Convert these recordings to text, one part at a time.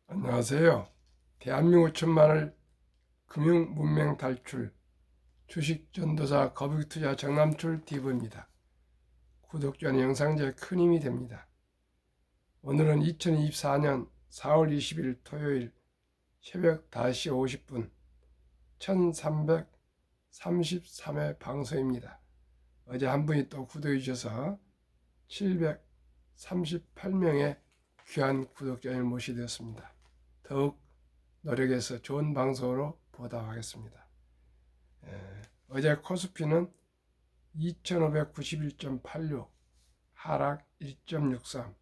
안녕하세요. 대한민국 천만을 금융문맹 탈출 주식 전도사 거북투자 정남출 TV입니다. 구독자는 영상제에 큰 힘이 됩니다. 오늘은 2024년 4월 20일 토요일 새벽 5시 50분 1333회 방송입니다. 어제 한 분이 또 구독해 주셔서 738명의 귀한 구독자를 모시되었습니다. 더욱 노력해서 좋은 방송으로 보답하겠습니다. 어제 코스피는 2591.86 하락 1.63,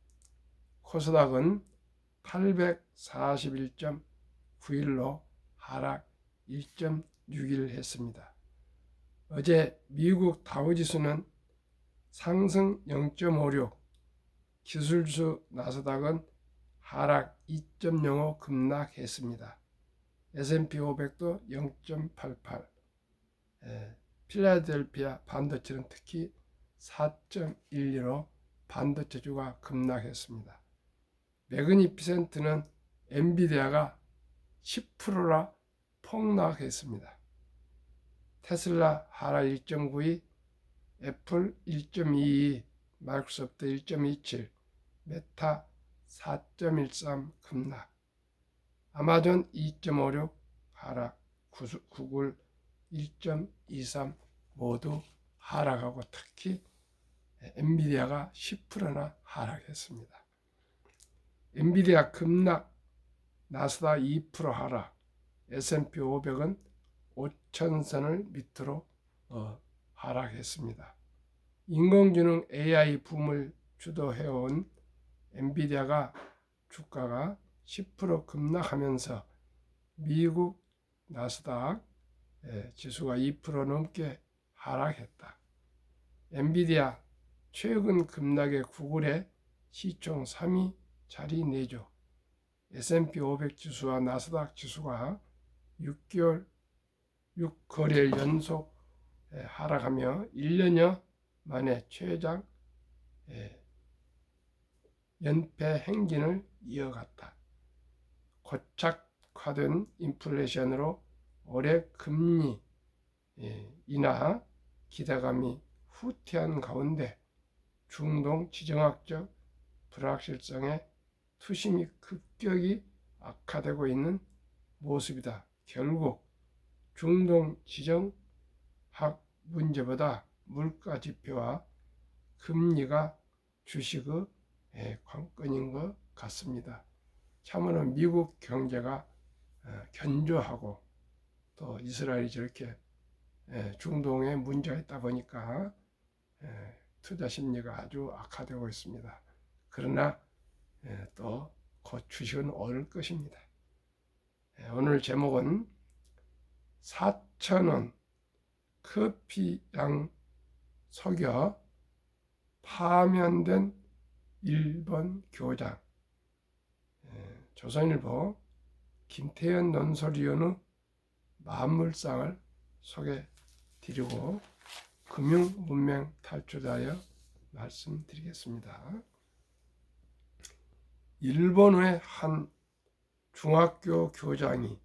코스닥은 841.91로 하락 1.61 했습니다. 어제 미국 다우지수는 상승 0.56, 기술주 나스닥은 하락 2.05 급락했습니다. S&P 500도 0.88, 필라델피아 반도체는 특히 4.12로 반도체주가 급락했습니다. 매그니피센트는 엔비디아가 10%나 폭락했습니다. 테슬라 하락 1.92, 애플 1.22, 마이크로소프트 1.27, 메타 4.13 급락, 아마존 2.56 하락, 구글 1.23 모두 하락하고 특히 엔비디아가 10%나 하락했습니다. 엔비디아 급락, 나스닥 2% 하락, S&P 500은 5,000선을 밑으로 하락했습니다. 인공지능 AI 붐을 주도해온 엔비디아가 주가가 10% 급락하면서 미국 나스닥 지수가 2% 넘게 하락했다. 엔비디아 최근 급락의 구글의 시총 3위 자리 내죠. S&P 500 지수와 나스닥 지수가 6거래일 연속 하락하며 1년여 만에 최장 연패 행진을 이어갔다. 고착화된 인플레이션으로 올해 금리 인하 기대감이 후퇴한 가운데 중동 지정학적 불확실성에 투심이 급격히 악화되고 있는 모습이다. 결국 중동 지정학 문제보다 물가 지표와 금리가 주식의 관건인 것 같습니다. 참으로 미국 경제가 견조하고 또 이스라엘이 저렇게 중동에 문제가 있다 보니까 투자 심리가 아주 악화되고 있습니다. 그러나 또 곧 주식은 오를 것입니다. 오늘 제목은 4,000원 커피랑 속여 파면된 일본 교장, 조선일보 김태현 논설위원의 만물상을 소개드리고 금융문맹 탈출하여 말씀드리겠습니다. 일본의 한 중학교 교장이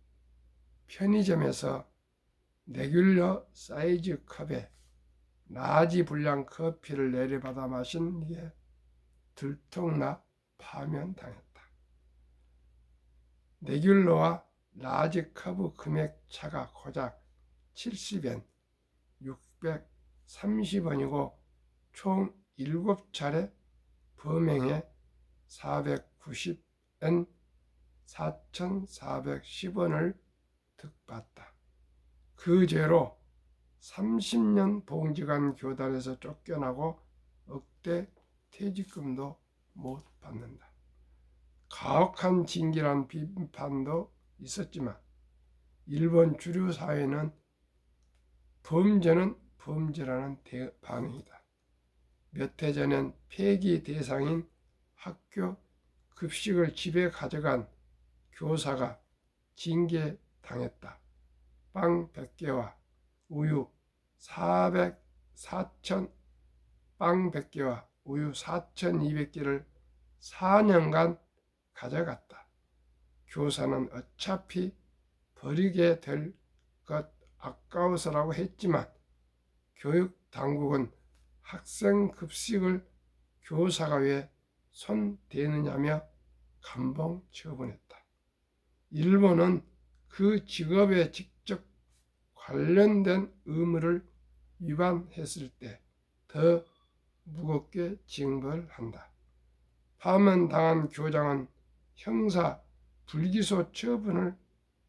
편의점에서 레귤러 사이즈 컵에 라지 분량 커피를 내려받아 마신 뒤에 들통나 파면당했다. 레귤러와 라지 컵의 금액 차가 고작 70엔, 630원이고 총 7차례 범행에 490엔, 4,410원을 득받다. 그 죄로 30년 봉지간 교단에서 쫓겨나고 억대 퇴직금도 못 받는다. 가혹한 징계란 비판도 있었지만 일본 주류 사회는 범죄는 범죄라는 반응이다. 몇 해 전엔 폐기 대상인 학교 급식을 집에 가져간 교사가 징계당했다. 빵 100개와 우유 빵 100개와 우유 4,200개를 4년간 가져갔다. 교사는 어차피 버리게 될 것 아까워서라고 했지만 교육 당국은 학생 급식을 교사가 왜 손 대느냐며 감봉 처분했다. 일본은 그 직업에 직접 관련된 의무를 위반했을 때 더 무겁게 징벌한다. 파면당한 교장은 형사 불기소 처분을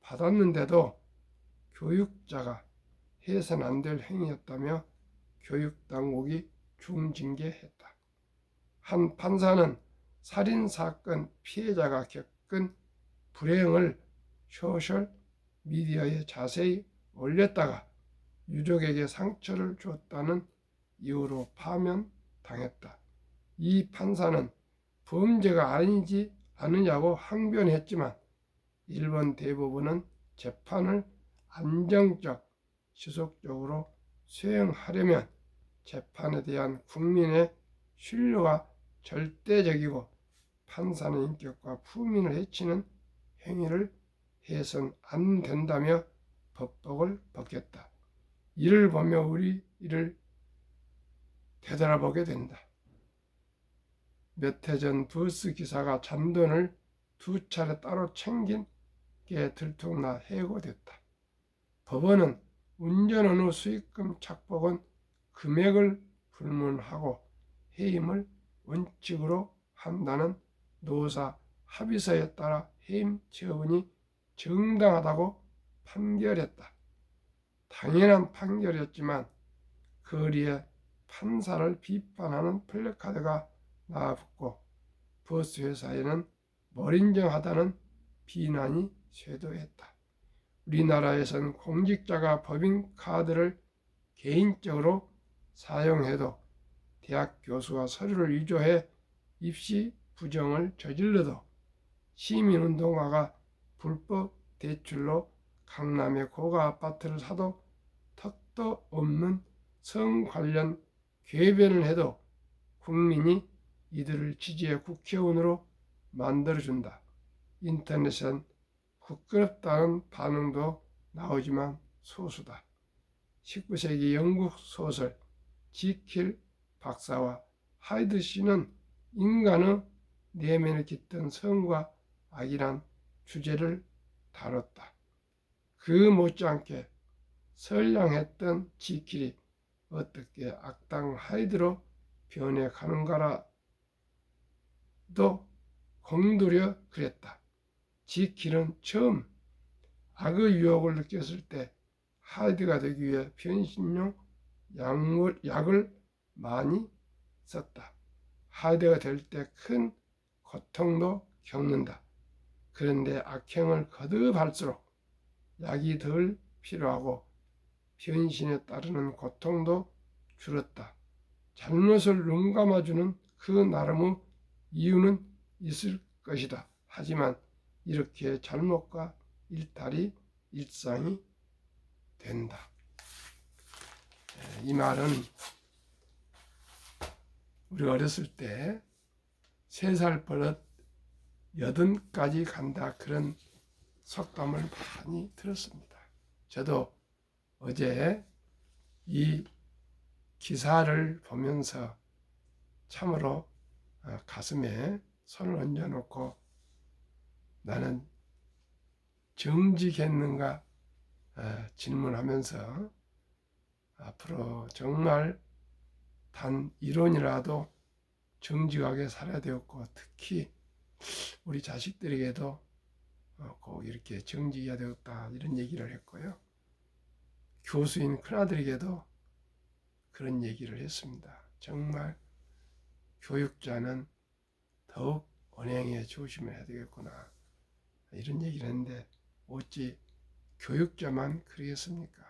받았는데도 교육자가 해서는 안 될 행위였다며 교육당국이 중징계했다. 한 판사는 살인사건 피해자가 겪은 불행을 소셜미디어에 자세히 올렸다가 유족에게 상처를 줬다는 이유로 파면당했다. 이 판사는 범죄가 아니지 않느냐고 항변했지만 일본 대법원은 재판을 안정적, 지속적으로 수행하려면 재판에 대한 국민의 신뢰가 절대적이고 판사의 인격과 품위를 해치는 행위를 해서는 안 된다며 법복을 벗겼다. 이를 보며 우리 이를 되돌아보게 된다. 몇 해 전 버스 기사가 잔돈을 2차례 따로 챙긴 게 들통나 해고됐다. 법원은 운전원 후 수익금 착복은 금액을 불문하고 해임을 원칙으로 한다는 노사 합의서에 따라 해임 처분이 정당하다고 판결했다. 당연한 판결이었지만 거리에 판사를 비판하는 플래카드가 나와붙고 버스 회사에는 멀인정하다는 비난이 쇄도했다. 우리나라에선 공직자가 법인카드를 개인적으로 사용해도 대학 교수가 서류를 위조해 입시 부정을 저질러도 시민운동가가 불법 대출로 강남의 고가 아파트를 사도 턱도 없는 성 관련 궤변을 해도 국민이 이들을 지지해 국회의원으로 만들어준다. 인터넷엔 부끄럽다는 반응도 나오지만 소수다. 19세기 영국 소설 지킬 박사와 하이드 씨는 인간의 내면에 깃든 성과 악이란 주제를 다뤘다. 그 못지않게 선량했던 지킬이 어떻게 악당 하이드로 변해가는가라도 공들여 그랬다. 지킬은 처음 악의 유혹을 느꼈을 때 하이드가 되기 위해 변신용 약을 많이 썼다. 하이드가 될 때 큰 고통도 겪는다. 그런데 악행을 거듭할수록 약이 덜 필요하고 변신에 따르는 고통도 줄었다. 잘못을 눈감아주는 그 나름의 이유는 있을 것이다. 하지만 이렇게 잘못과 일탈이 일상이 된다. 이 말은 우리 어렸을 때 3살 버릇 80까지 간다, 그런 속담을 많이 들었습니다. 저도 어제 이 기사를 보면서 참으로 가슴에 손을 얹어놓고 나는 정직했는가 질문하면서 앞으로 정말 단 1원이라도 정직하게 살아야 되었고, 특히 우리 자식들에게도 꼭 이렇게 정직해야 되었다, 이런 얘기를 했고요. 교수인 큰아들에게도 그런 얘기를 했습니다. 정말 교육자는 더욱 언행에 조심해야 되겠구나, 이런 얘기를 했는데 어찌 교육자만 그러겠습니까?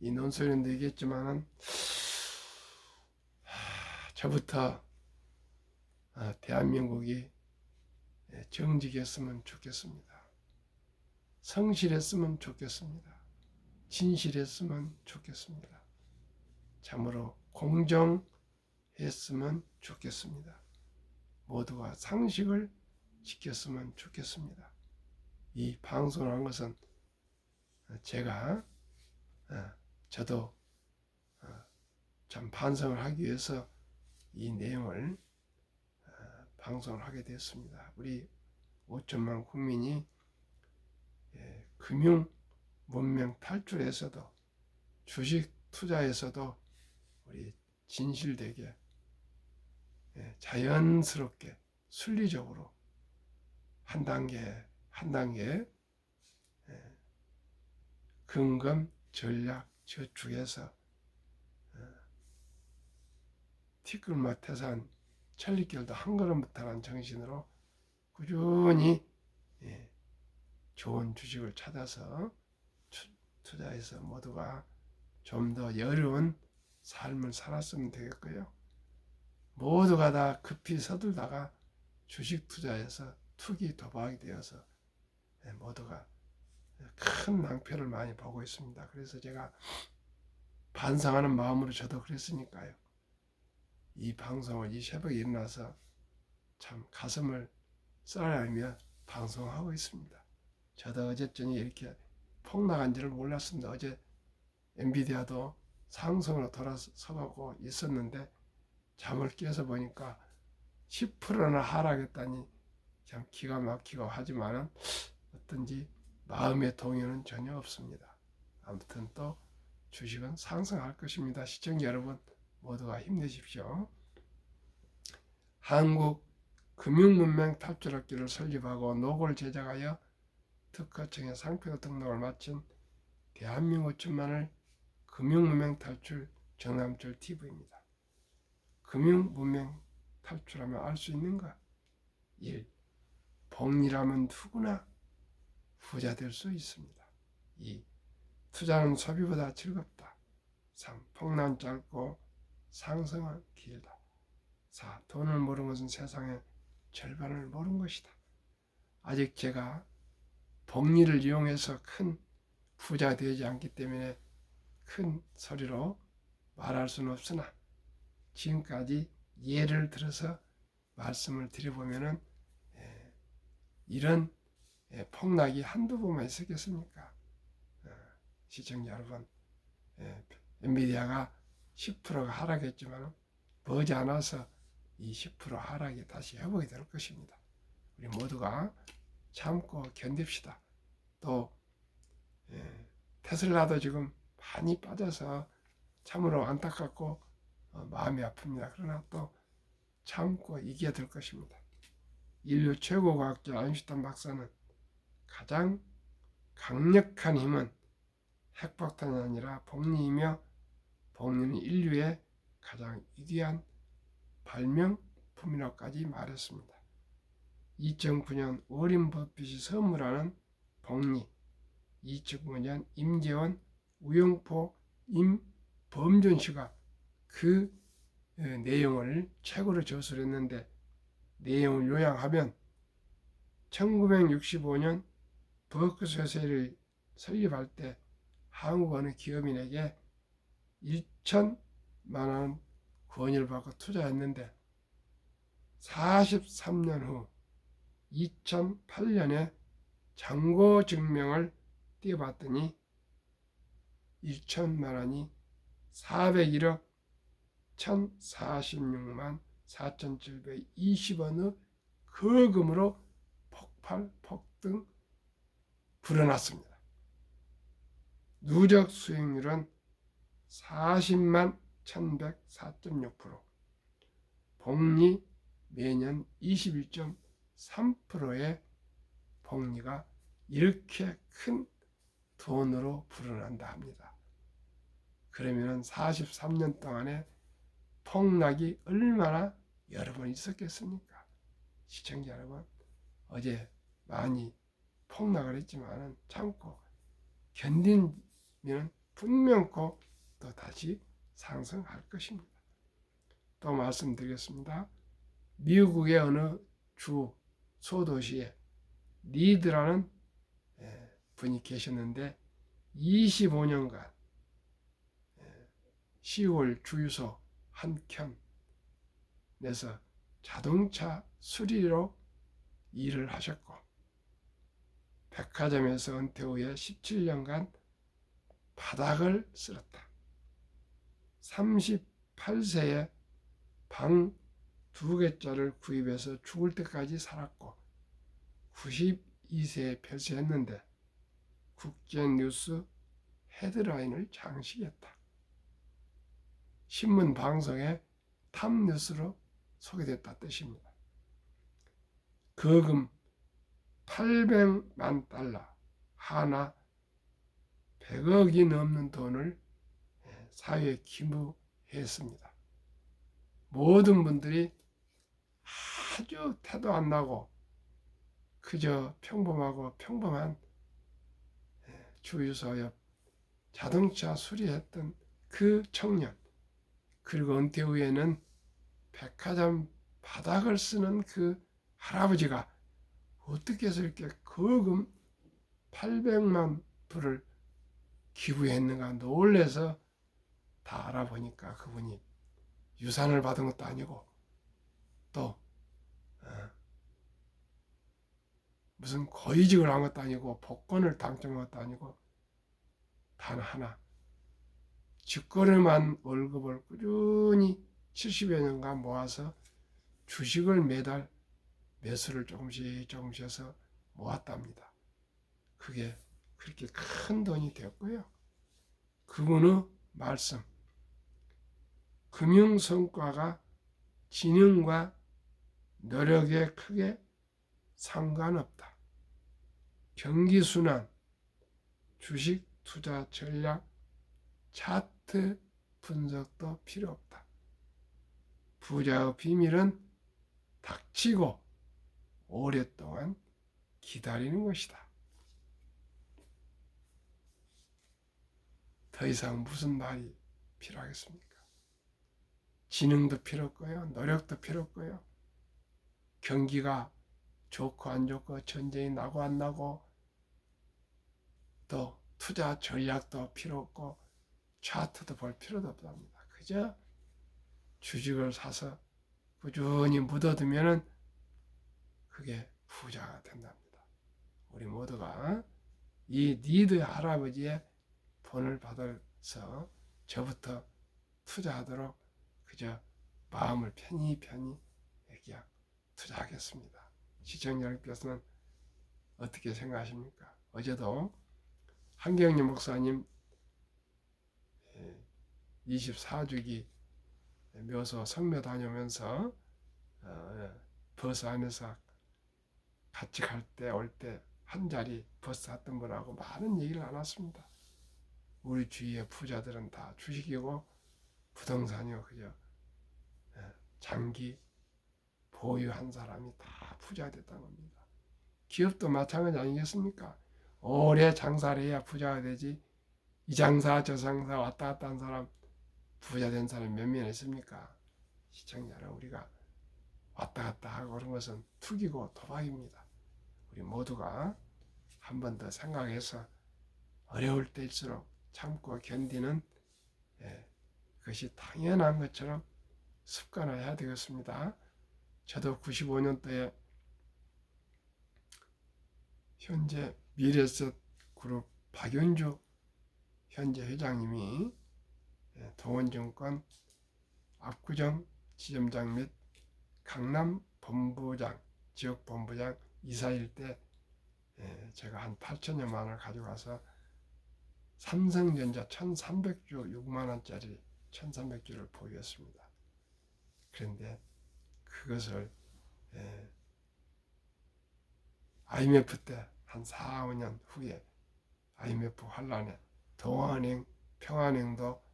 이 논설에도 얘기했지만은 저부터 대한민국이 정직했으면 좋겠습니다. 성실했으면 좋겠습니다. 진실했으면 좋겠습니다. 참으로 공정했으면 좋겠습니다. 모두가 상식을 지켰으면 좋겠습니다. 이 방송을 한 것은 제가 저도 참 반성을 하기 위해서 이 내용을 방송을 하게 되었습니다. 우리 5천만 국민이 금융 문명 탈출에서도 주식 투자에서도 우리 진실되게 자연스럽게 순리적으로 한 단계 한 단계 근검 전략 저축해서 티끌맛 태산 천리길도 한 걸음부터라는 정신으로 꾸준히 좋은 주식을 찾아서 투자해서 모두가 좀 더 여유로운 삶을 살았으면 되겠고요. 모두가 다 급히 서둘다가 주식 투자해서 투기 도박이 되어서 모두가 큰 낭패를 많이 보고 있습니다. 그래서 제가 반성하는 마음으로 저도 그랬으니까요. 이 방송을 이 새벽에 일어나서 참 가슴을 쌀아며 방송하고 있습니다. 저도 어제 저녁에 이렇게 폭락한 지를 몰랐습니다. 어제 엔비디아도 상승으로 돌아서고 있었는데 잠을 깨서 보니까 10%나 하락했다니 참 기가 막히고 하지만은 어떤지 마음의 동요는 전혀 없습니다. 아무튼 또 주식은 상승할 것입니다. 시청자 여러분 모두가 힘내십시오. 한국 금융문명 탈출학교를 설립하고 노고를 제작하여 특허청에 상표 등록을 마친 대한민국 천만을 금융문명 탈출 정남철 TV입니다. 금융문명 탈출하면 알 수 있는가? 1. 복리라면 누구나 부자 될 수 있습니다. 2. 투자는 소비보다 즐겁다. 3. 폭락은 짧고 상승은 길다. 4. 돈을 모르는 것은 세상의 절반을 모르는 것이다. 아직 제가 복리를 이용해서 큰 부자 되지 않기 때문에 큰 소리로 말할 수는 없으나 지금까지 예를 들어서 말씀을 드려보면은 이런 폭락이 한두 번만 있었겠습니까? 시청자 여러분, 엔비디아가 10%가 하락했지만 머지않아서 이 10% 하락이 다시 회복이 될 것입니다. 우리 모두가 참고 견딥시다. 또 테슬라도 지금 많이 빠져서 참으로 안타깝고 마음이 아픕니다. 그러나 또 참고 이겨야 될 것입니다. 인류 최고 과학자 아인슈타인 박사는 가장 강력한 힘은 핵폭탄이 아니라 복리이며 복리는 인류의 가장 위대한 발명품이라고까지 말했습니다. 2009년 워렌 버핏이 선물하는 복리, 2009년 임재원, 우영포, 임범준 씨가 그 내용을 책으로 저술했는데 내용을 요약하면 1965년 버크셔세를 설립할 때 한국 어느 기업인에게 1천만 원 권유를 받고 투자했는데 43년 후 2008년에 잔고 증명을 띄워봤더니 1천만 원이 401억 1046만 4,720원의 거금으로 폭발, 폭등 불어났습니다. 누적 수익률은 40만 1104.6%, 복리 매년 21.3%의 복리가 이렇게 큰 돈으로 불어난다 합니다. 그러면 43년 동안에 폭락이 얼마나 여러 번 있었겠습니까? 시청자 여러분, 어제 많이 폭락을 했지만 참고 견디면 분명코 또 다시 상승할 것입니다. 또 말씀드리겠습니다. 미국의 어느 주 소도시에 리드라는 분이 계셨는데 25년간 시골 주유소 한 켠에서 자동차 수리로 일을 하셨고 백화점에서 은퇴 후에 17년간 바닥을 쓸었다. 38세에 방 2개짜리를 구입해서 죽을 때까지 살았고 92세에 별세했는데 국제뉴스 헤드라인을 장식했다. 신문 방송에 탑뉴스로 소개됐다 뜻입니다. 거금 800만 달러, 하나 100억이 넘는 돈을 사회에 기부했습니다. 모든 분들이 아주 태도 안 나고 그저 평범하고 평범한 주유소 옆 자동차 수리했던 그 청년, 그리고 은퇴 후에는 백화점 바닥을 쓰는 그 할아버지가 어떻게 해서 이렇게 거금 800만 불을 기부했는가 놀래서 다 알아보니까 그분이 유산을 받은 것도 아니고 또 무슨 고위직을 한 것도 아니고 복권을 당첨한 것도 아니고 단 하나 직거래만 월급을 꾸준히 70여 년간 모아서 주식을 매달 매수를 조금씩 해서 모았답니다. 그게 그렇게 큰 돈이 되었고요. 그분의 말씀, 금융성과가 지능과 노력에 크게 상관없다. 경기순환, 주식 투자 전략, 차트 분석도 필요 없다. 부자의 비밀은 닥치고 오랫동안 기다리는 것이다. 더 이상 무슨 말이 필요하겠습니까? 지능도 필요 없고요. 노력도 필요 없고요. 경기가 좋고 안 좋고 전쟁이 나고 안 나고 또 투자 전략도 필요 없고 차트도 볼 필요도 없답니다. 그저 주식을 사서 꾸준히 묻어두면은 그게 부자가 된답니다. 우리 모두가 이 니드 할아버지의 본을 받아서 저부터 투자하도록 그저 마음을 편히 그냥 투자하겠습니다. 시청자 여러분께서는 어떻게 생각하십니까? 어제도 한경림 목사님 24주기 묘소 성묘 다녀오면서 버스 안에서 같이 갈 때 올 때 한 자리 버스 탔던 분하고 많은 얘기를 나눴습니다. 우리 주위의 부자들은 다 주식이고 부동산이고 그저 장기 보유한 사람이 다 부자 됐다는 겁니다. 기업도 마찬가지 아니겠습니까? 오래 장사를 해야 부자가 되지. 이 장사 저 장사 왔다 갔다 한 사람 부자 된 사람이 몇 명 있습니까? 시청자는 우리가 왔다 갔다 하고 그런 것은 투기고 도박입니다. 우리 모두가 한 번 더 생각해서 어려울 때일수록 참고 견디는 그것이 당연한 것처럼 습관화해야 되겠습니다. 저도 95년도에 현재 미래셋 그룹 박윤주 현재 회장님이 동원증권 압구정 지점장 및 강남 본부장, 지역 본부장 이사일 때 제가 한 8천여만 원을 가져가서 삼성전자 1300주 6만원짜리 1300주를 보유했습니다. 그런데 그것을 IMF 때 한 4, 5년 후에 IMF 환란에 동아은행, 평안은행도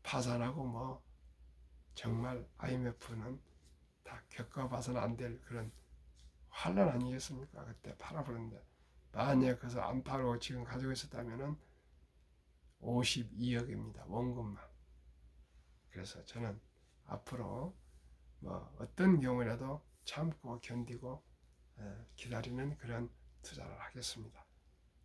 파산하고 뭐 정말 IMF는 다 겪어봐서는 안 될 그런 환란 아니겠습니까? 그때 팔아버렸는데 만약에 그것을 안 팔고 지금 가지고 있었다면은 52억입니다. 원금만. 그래서 저는 앞으로 뭐 어떤 경우라도 참고 견디고 기다리는 그런 투자를 하겠습니다.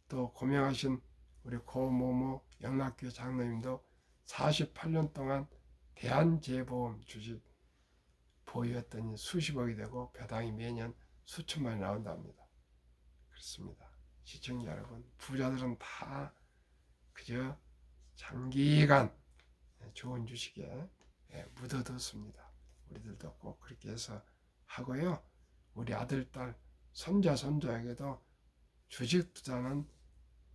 또 고명하신 우리 고모모 영락교회 장로님도 48년 동안 대한재보험 주식 보유했더니 수십억이 되고 배당이 매년 수천만이 나온답니다. 그렇습니다. 시청자 여러분, 부자들은 다 그저 장기간 좋은 주식에 묻어뒀습니다. 우리들도 꼭 그렇게 해서 하고요. 우리 아들, 딸, 손자, 손자에게도 주식 투자는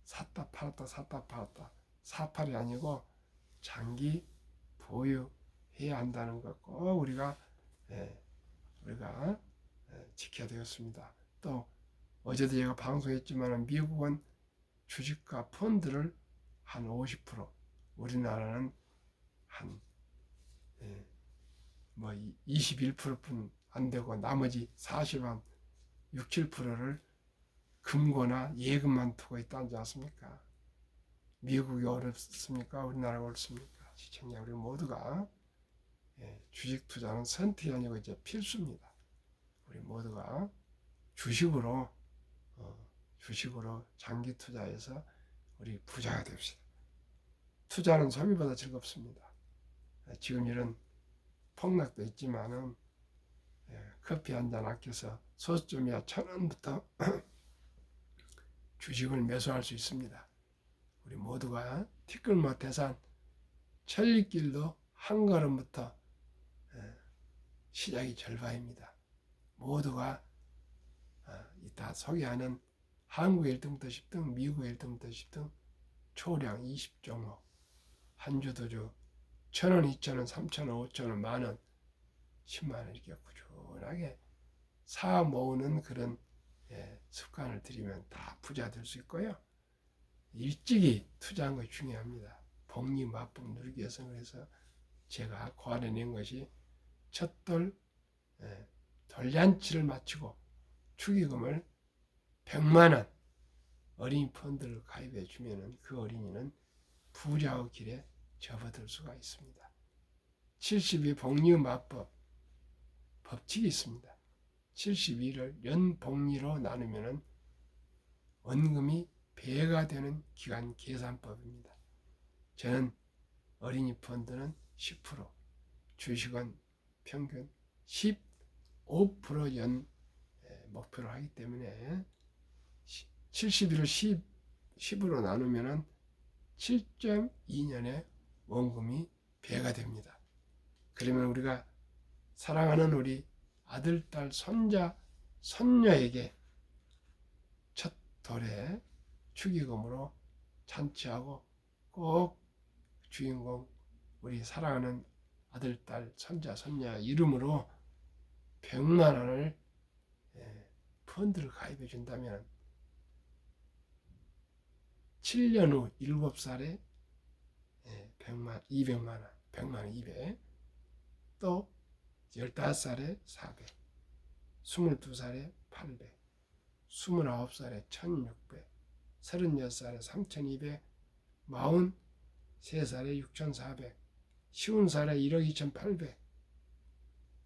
샀다 팔았다 샀다 팔았다 사팔이 아니고 장기 보유해야 한다는 것 꼭 우리가 지켜야 되겠습니다. 또 어제도 제가 방송했지만 미국은 주식과 펀드를 한 50%, 우리나라는 한 21%뿐 안 되고 나머지 40한 6, 7%를 금고나 예금만 두고 있다지 않습니까? 미국이 어렵습니까? 우리나라가 어렵습니까? 시청자 우리 모두가 주식 투자는 선택이 아니고 이제 필수입니다. 우리 모두가 주식으로 장기 투자해서 우리 부자가 됩시다. 투자는 소비보다 즐겁습니다. 지금 이런 폭락도 있지만은 커피 한 잔 아껴서 소주점이야 1,000원부터 주식을 매수할 수 있습니다. 우리 모두가 티끌모 태산 천리길도 한 걸음부터 시작이 절반입니다. 모두가 이따 소개하는 한국 1등부터 10등, 미국 1등부터 10등 초량 20종목 한 주도주 1,000원, 2,000원, 3,000원, 5,000원, 만원, 10만원 이렇게 꾸준하게 사 모으는 그런 습관을 들이면 다 부자 될 수 있고요. 일찍이 투자한 것이 중요합니다. 복리 맞복 누리기 위해서 그래서 제가 고안해낸 것이 첫돌 돌잔치를 마치고 축의금을 100만원 어린이 펀드를 가입해 주면 그 어린이는 부자의 길에 접어들 수가 있습니다. 72 복리 맞법 법칙이 있습니다. 72를 연복리로 나누면 원금이 배가 되는 기간 계산법입니다. 저는 어린이 펀드는 10%, 주식은 평균 15% 목표로 하기 때문에 71을 10으로 나누면 7.2년에 원금이 배가 됩니다. 그러면 우리가 사랑하는 우리 아들, 딸, 손자, 손녀에게 첫 돌에 축의금으로 잔치하고 꼭 주인공 우리 사랑하는 아들, 딸, 손자, 손녀 이름으로 100만 원을 펀드를 가입해 준다면 7년 후 7살에 200만 원, 100만 원 200, 또 15살에 400, 22살에 800, 29살에 1600, 36살에 3200, 43살에 6400, 50살에 1억 2800,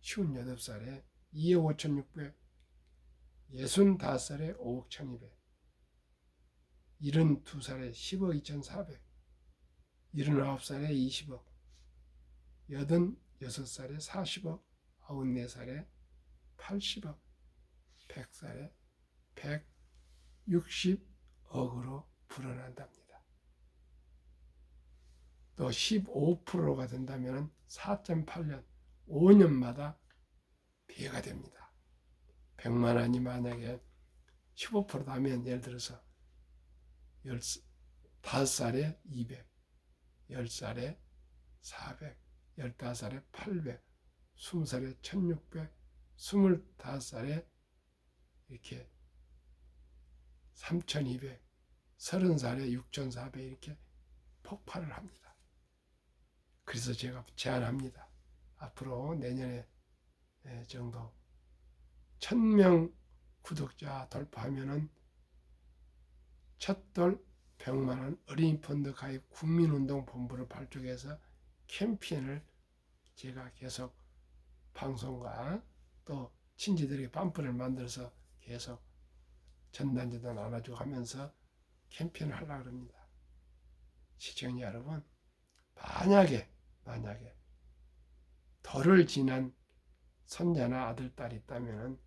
58살에 2억 5600, 65살에 5억 1200, 72살에 10억 2400, 79살에 20억, 86살에 40억, 94살에 80억, 100살에 160억으로 불어난답니다. 또 15%가 된다면 4.8년, 5년마다 배가 됩니다. 100만 원이 만약에 15% 하면 예를 들어서 15살에 200, 10살에 400, 15살에 800, 20살에 1600, 25살에 이렇게 3200, 30살에 6400 이렇게 폭발을 합니다. 그래서 제가 제안합니다. 앞으로 내년에 정도 1000명 구독자 돌파하면은 첫돌 100만원 어린이 펀드 가입 국민운동본부를 발족해서 캠페인을 제가 계속 방송과 또 친지들에게 팜플을 만들어서 계속 전단 나눠주고 하면서 캠페인을 하려고 합니다. 시청자 여러분, 만약에 돌을 지난 손자나 아들, 딸이 있다면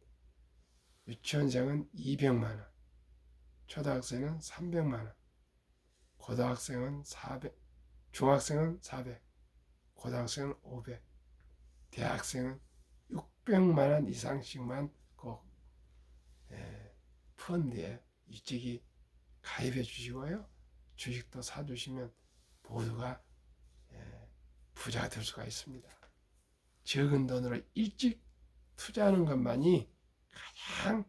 유치원생은 200만 원, 초등학생은 300만 원, 고등학생은 400, 중학생은 400, 고등학생은 500, 대학생은 600만 원 이상씩만 꼭 펀드에 일찍이 가입해 주시고요. 주식도 사주시면 모두가 부자가 될 수가 있습니다. 적은 돈으로 일찍 투자하는 것만이 가장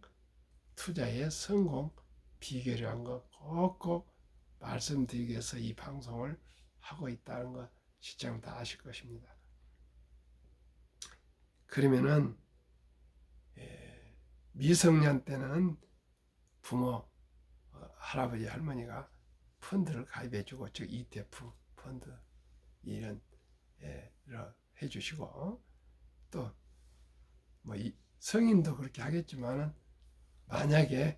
투자의 성공 비결이라는 거 꼭꼭 말씀드리기 위해서 이 방송을 하고 있다는 거 시청 다 아실 것입니다. 그러면은 미성년 때는 부모, 할아버지, 할머니가 펀드를 가입해주고, 즉 ETF 펀드 이런 해주시고, 또 뭐 성인도 그렇게 하겠지만은 만약에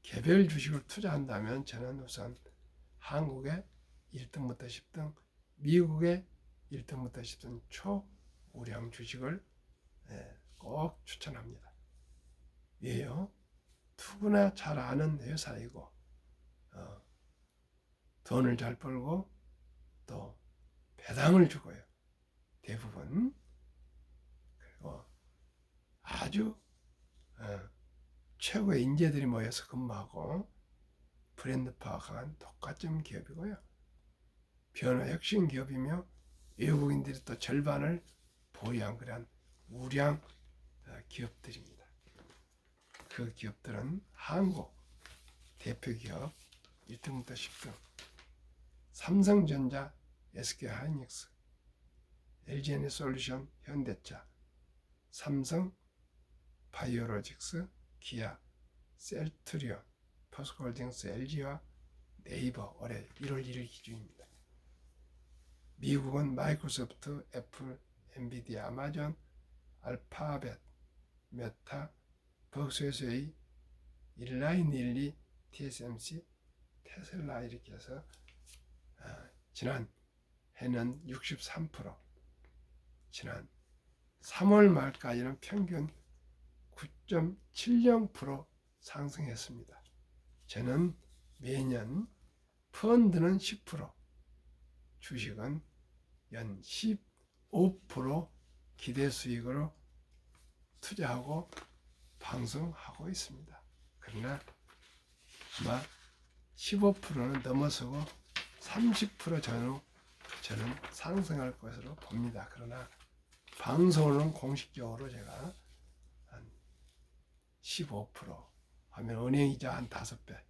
개별 주식을 투자한다면 저는 우선 한국의 1등부터 10등, 미국의 1등부터 10등 초우량 주식을 꼭 추천합니다. 왜요? 누구나 잘 아는 회사이고 돈을 잘 벌고 또 배당을 주고요. 대부분. 그리고 아주 최고의 인재들이 모여서 근무하고 브랜드 파워가 강한 독과점 기업이고요. 변화 혁신 기업이며 외국인들이 또 절반을 보유한 그런 우량 기업들입니다. 그 기업들은 한국 대표 기업 1등부터 10등, 삼성전자, SK하이닉스, LG에너지솔루션, 현대차, 삼성, 바이오로직스, 기아, 셀트리온, 포스코홀딩스, LG와 네이버 올해 1월 1일 기준입니다. 미국은 마이크로소프트, 애플, 엔비디아, 아마존, 알파벳, 메타, 벅스웨스웨이, 일라이닐리, TSMC, 테슬라 이렇게 해서 지난 해는 63%, 지난 3월 말까지는 평균 9.70% 상승했습니다. 저는 매년 펀드는 10%, 주식은 연 15% 기대 수익으로 투자하고 방송하고 있습니다. 그러나 아마 15%는 넘어서고 30% 전후 저는 상승할 것으로 봅니다. 그러나 방송은 공식적으로 제가 한 15% 하면 은행이자 한 5배,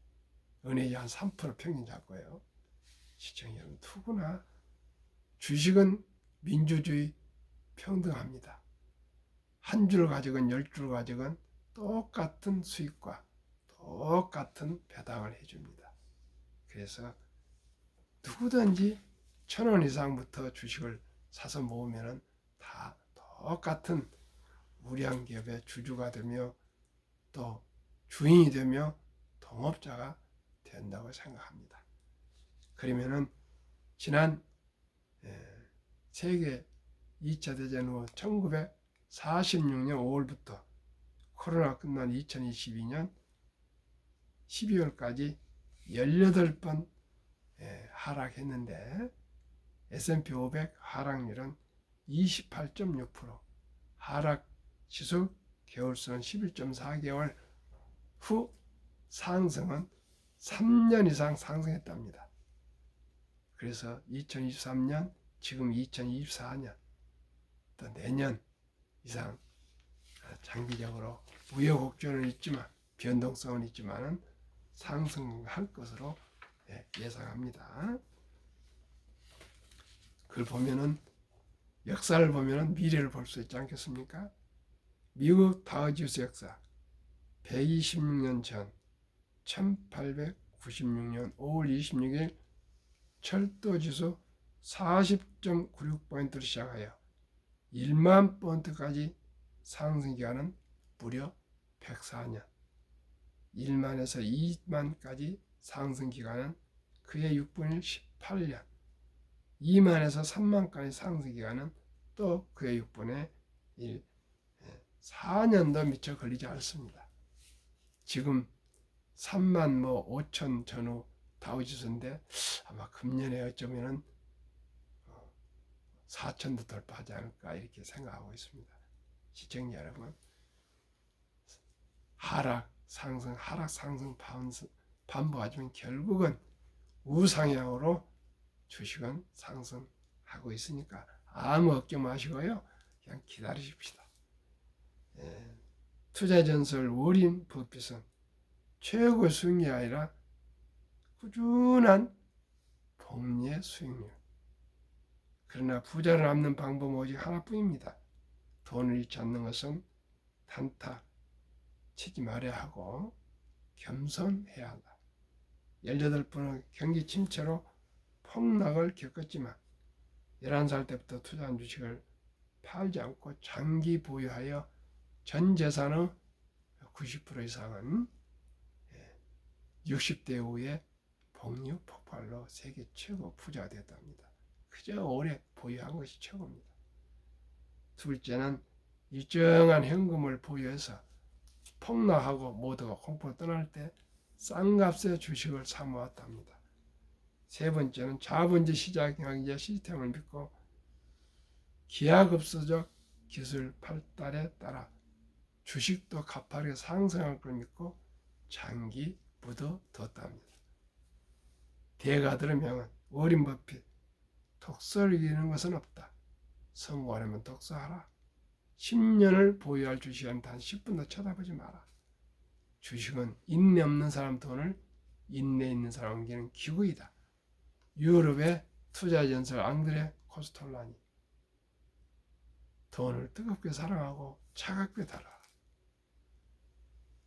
은행이자 한 3% 평균 잡고요. 시청자 여러분, 누구나 주식은 민주주의 평등합니다. 한 줄 가지건 10줄 가지건 똑같은 수익과 똑같은 배당을 해줍니다. 그래서 누구든지 1,000원 이상부터 주식을 사서 모으면 다 똑같은 우량 기업의 주주가 되며 또 주인이 되며 동업자가 된다고 생각합니다. 그러면은 지난 세계 2차 대전 후 1946년 5월부터 코로나 끝난 2022년 12월까지 18번 하락했는데 S&P 500 하락률은 28.6%, 하락 지수 개월수는 11.4개월 후 상승은 3년 이상 상승했답니다. 그래서 2023년, 지금 2024년, 또 내년 이상 장기적으로 우여곡절은 있지만 변동성은 있지만 상승할 것으로 예상합니다. 그걸 보면은 역사를 보면은 미래를 볼 수 있지 않겠습니까? 미국 다우지수 역사 126년 전 1896년 5월 26일 철도지수 40.96포인트로 시작하여 1만 포인트까지 상승 기간은 무려 104년, 1만에서 2만까지 상승 기간은 그의 6분의 18년, 2만에서 3만까지 상승 기간은 또 그의 6분의 1, 4년도 미처 걸리지 않습니다. 지금 3만 5천 전후 다우지수인데 아마 금년에 어쩌면은 4천도 돌파하지 않을까 이렇게 생각하고 있습니다. 시청자 여러분, 하락 상승 반복하지만 결국은 우상향으로 주식은 상승하고 있으니까 아무 걱정 마시고요. 그냥 기다리십시다. 투자전설 워린 버핏은 최고 수익이 아니라 꾸준한 복리의 수익률. 그러나 부자를 남는 방법은 오직 하나뿐입니다. 돈을 잃지 않는 것은 단타 치지 말아야 하고 겸손해야 한다. 18번은 경기 침체로 폭락을 겪었지만 11살 때부터 투자한 주식을 팔지 않고 장기 보유하여 전 재산의 90% 이상은 60대 이후에 복리 폭발로 세계 최고 부자가 되었답니다. 그저 오래 보유한 것이 최고입니다. 둘째는 일정한 현금을 보유해서 폭락하고 모두가 공포로 떠날 때 싼 값의 주식을 사 모았답니다. 세 번째는 자본주의 시장 경제 시스템을 믿고 기하급수적 기술 발달에 따라 주식도 가파르게 상승할 걸 믿고 장기 묻어뒀답니다. 대가들의 명은 워린 버핏, 독서를 이기는 것은 없다. 성공하려면 독서하라. 10년을 보유할 주식은 단 10분도 쳐다보지 마라. 주식은 인내 없는 사람 돈을 인내 있는 사람 옮기는 기구이다. 유럽의 투자전설 앙드레 코스톨라니. 돈을 뜨겁게 사랑하고 차갑게 다뤄라.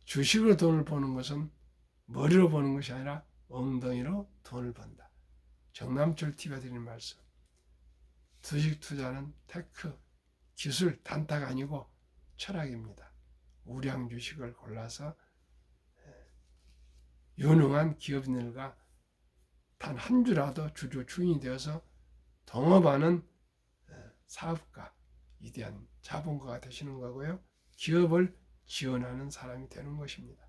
주식으로 돈을 버는 것은 머리로 버는 것이 아니라 엉덩이로 돈을 번다. 정남철 TV가 드리는 말씀. 주식 투자는 테크, 기술, 단타가 아니고 철학입니다. 우량 주식을 골라서 유능한 기업인들과 단 한 주라도 주주 주인이 되어서 동업하는 사업가, 위대한 자본가가 되시는 거고요. 기업을 지원하는 사람이 되는 것입니다.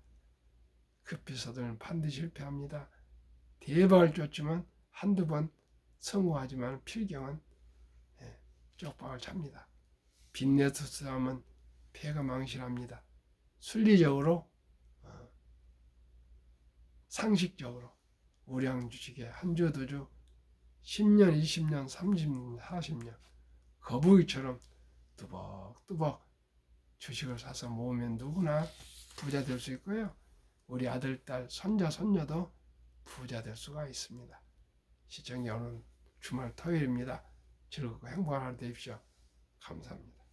급히 서두르면 반드시 실패합니다. 대박을 쫓지만 한두 번 성공하지만 필경은 쪽박을 찹니다. 빚내서 싸움은 폐가 망신합니다. 순리적으로 상식적으로 우량 주식에 한 주, 두 주, 10년, 20년, 30년, 40년 거북이처럼 뚜벅뚜벅 주식을 사서 모으면 누구나 부자 될 수 있고요. 우리 아들, 딸, 손자, 손녀도 부자 될 수가 있습니다. 시청자 오늘 주말 토요일입니다. 즐겁고 행복한 하루 되십시오. 감사합니다.